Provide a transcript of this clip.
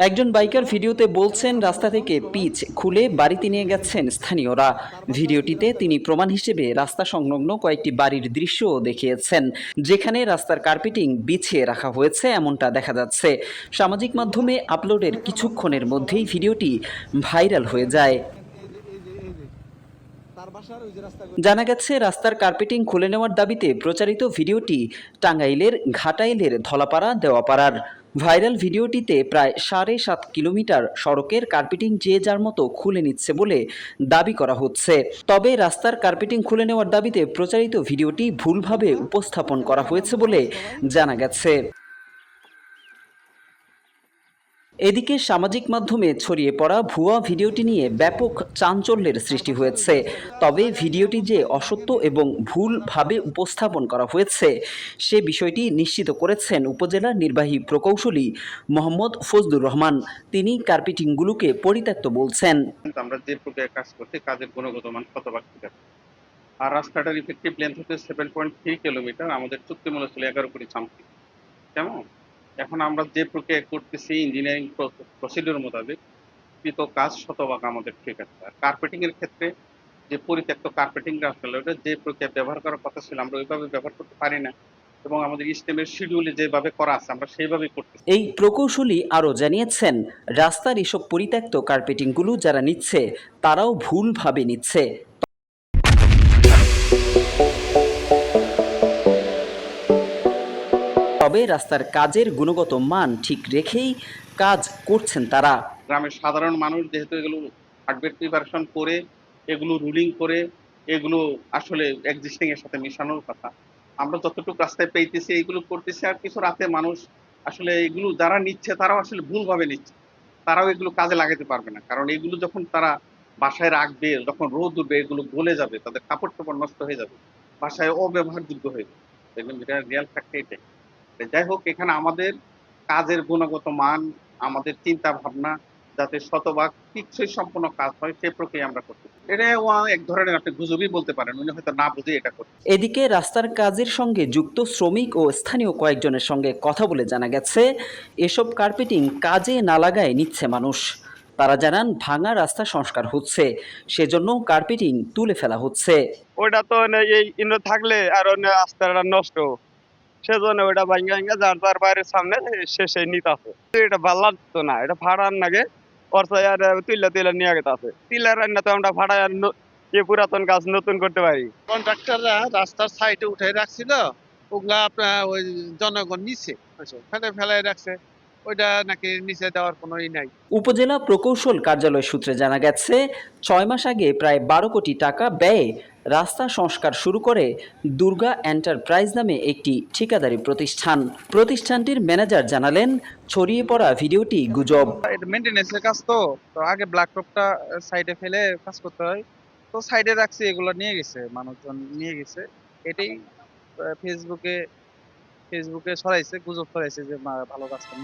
একজন বাইকার ভিডিওতে বলছেন রাস্তা থেকে পিচ খুলে বাড়িতে নিয়ে গেছেন স্থানীয়রা। ভিডিওটিতে তিনি প্রমাণ হিসেবে রাস্তা সংলগ্ন কয়েকটি বাড়ির দৃশ্যও দেখিয়েছেন, যেখানে রাস্তার কার্পেটিং বিছিয়ে রাখা হয়েছে এমনটা দেখা যাচ্ছে। সামাজিক মাধ্যমে আপলোডের কিছুক্ষণের মধ্যেই ভিডিওটি ভাইরাল হয়ে যায়। জানা গেছে, রাস্তার কার্পেটিং খুলে নেওয়ার দাবিতে প্রচারিত ভিডিওটি টাঙ্গাইলের ঘাটাইলের ধলাপাড়া দেওয়াপাড়ার। ভাইরাল ভিডিওটিতে প্রায় ৭.৫ কিলোমিটার সড়কের কার্পেটিং যে যার মতো খুলে নিচ্ছে বলে দাবি করা হচ্ছে। তবে রাস্তার কার্পেটিং খুলে নেওয়ার দাবিতে প্রচারিত ভিডিওটি ভুলভাবে উপস্থাপন করা হয়েছে বলে জানা গেছে। এদিকে সামাজিক মাধ্যমে ছড়িয়ে পড়া ভুয়া ভিডিওটি নিয়ে ব্যাপক চাঞ্চল্যের সৃষ্টি হয়েছে। তবে ভিডিওটি যে অসত্য এবং ভুলভাবে উপস্থাপন করা হয়েছে সে বিষয়টি নিশ্চিত করেছেন উপজেলা নির্বাহী প্রকৌশলী মোহাম্মদ ফজলুর রহমান। তিনি কার্পেটিংগুলোকে পরিত্যক্ত বলছেন। আমরা যে প্রক্রিয়ায় কাজ করছি কাজের গুণগত মান শতভাগ ঠিক আছে। আর রাস্তাটার ইফেক্টিভ লেন্থ হচ্ছে 7.3 কিলোমিটার, আমাদের চুক্তিমূল্য ছিল 11 কোটি সামথিং। কেমন? এখন আমরা যে প্রক্রিয়া করতেছি ইঞ্জিনিয়ারিং প্রসিডিউর মোতাবেক কৃত কাজ শতভাগ আমাদের ঠিক আছে। আর কার্পেটিং এর ক্ষেত্রে যে পরিত্যক্ত কার্পেটিং রাস্তা ওটা যে প্রক্রিয়া ব্যবহার করার কথা ছিল আমরা ওইভাবে ব্যবহার করতে পারি না, এবং আমাদের ইস্টেমের শিডিউলে যেভাবে করা আছে আমরা সেইভাবেই করতেছি। এই প্রকৌশলী আরও জানিয়েছেন, রাস্তার এসব পরিত্যক্ত কার্পেটিংগুলো যারা নিচ্ছে তারাও ভুলভাবে নিচ্ছে। তবে রাস্তার কাজের গুণগত মান ঠিক রেখেই কাজ করছেন তারা। গ্রামের সাধারণ মানুষ যেহেতু এগুলো হার্ডওয়্যার প্রিপারেশন করে এগুলো রুলিং করে এগুলো আসলে এক্সিস্টিং এর সাথে মিশানোর কথা, আমরা যতটুকু রাস্তায় পেয়েছি এইগুলো করতেছি। আর কিছু রাতে মানুষ আসলে এগুলো যারা নিচ্ছে তারাও আসলে ভুলভাবে নিচ্ছে, তারাও এগুলো কাজে লাগাতে পারবে না, কারণ এগুলো যখন তারা বাসায় রাখবে, যখন রোদ উঠবে এগুলো গলে যাবে, তাদের কাপড় টাপড় নষ্ট হয়ে যাবে, বাসায় অব্যবহারযোগ্য হয়ে যাবে। দেখবেন যেটা রিয়াল ফ্যাক্ট এটাই। যাই হোক, এখানে আমাদের কাজের গুণগত মান, আমাদের চিন্তা ভাবনা যাতে শতভাগ টেকসই সম্পন্ন কাজ হয় সেই প্রক্রিয়া আমরা করতে। এটা এক ধরনের আপনি গুজবই বলতে পারেন, উনি হয়তো না বুঝে এটা করছে। এদিকে রাস্তার কাজের সঙ্গে যুক্ত শ্রমিক ও স্থানীয় কয়েকজনের সঙ্গে কথা বলে জানা গেছে, এসব কার্পেটিং কাজে না লাগায় নিচ্ছে মানুষ। তারা জানান, ভাঙা রাস্তা সংস্কার হচ্ছে, সেজন্য কার্পেটিং তুলে ফেলা হচ্ছে। ওটা তো এই ইন্দ্র থাকলে আর রাস্তাটা নষ্ট, সেজন্য ওটা ভাঙ্গা ভাঙ্গা যার যার বাড়ির সামনে শেষে নিতাছে। এটা ভাল লাগতো না, এটা ভাড়ার নাগে অর্থাৎ আর তুইলা তুইলা নিয়ে গেছে তিলার রান্না তো আমরা ভাড়া আর এই পুরাতন গাছ নতুন করতে পারি। কন্ট্রাক্টররা রাস্তার সাইডে উঠে রাখছিল, ওগুলা আপনার ওই জনগণ নিচে ফেলে ফেলায় রাখছে, ওইটা নাকি নিচে দেওয়ার কোনো ই নাই। উপজেলা প্রকৌশল কার্যালয় সূত্রে জানা গেছে, ৬ মাস আগে প্রায় ১২ কোটি টাকা ব্যয়ে রাস্তা সংস্কার শুরু করে দুর্গা এন্টারপ্রাইজ নামে একটি ঠিকাদারি প্রতিষ্ঠান। প্রতিষ্ঠানটির ম্যানেজার জানালেন, ছড়িয়ে পড়া ভিডিওটি গুজব। এটা মেইনটেনেন্সের কাজ, তো আগে ব্ল্যাক টপটা সাইডে ফেলে কাজ করতে হয়, তো সাইডে রাখছি, এগুলো নিয়ে গেছে, মানুষজন নিয়ে গেছে। এটাই ফেসবুকে ছড়াইছে, গুজব ছড়াইছে যে ভালো কাজটা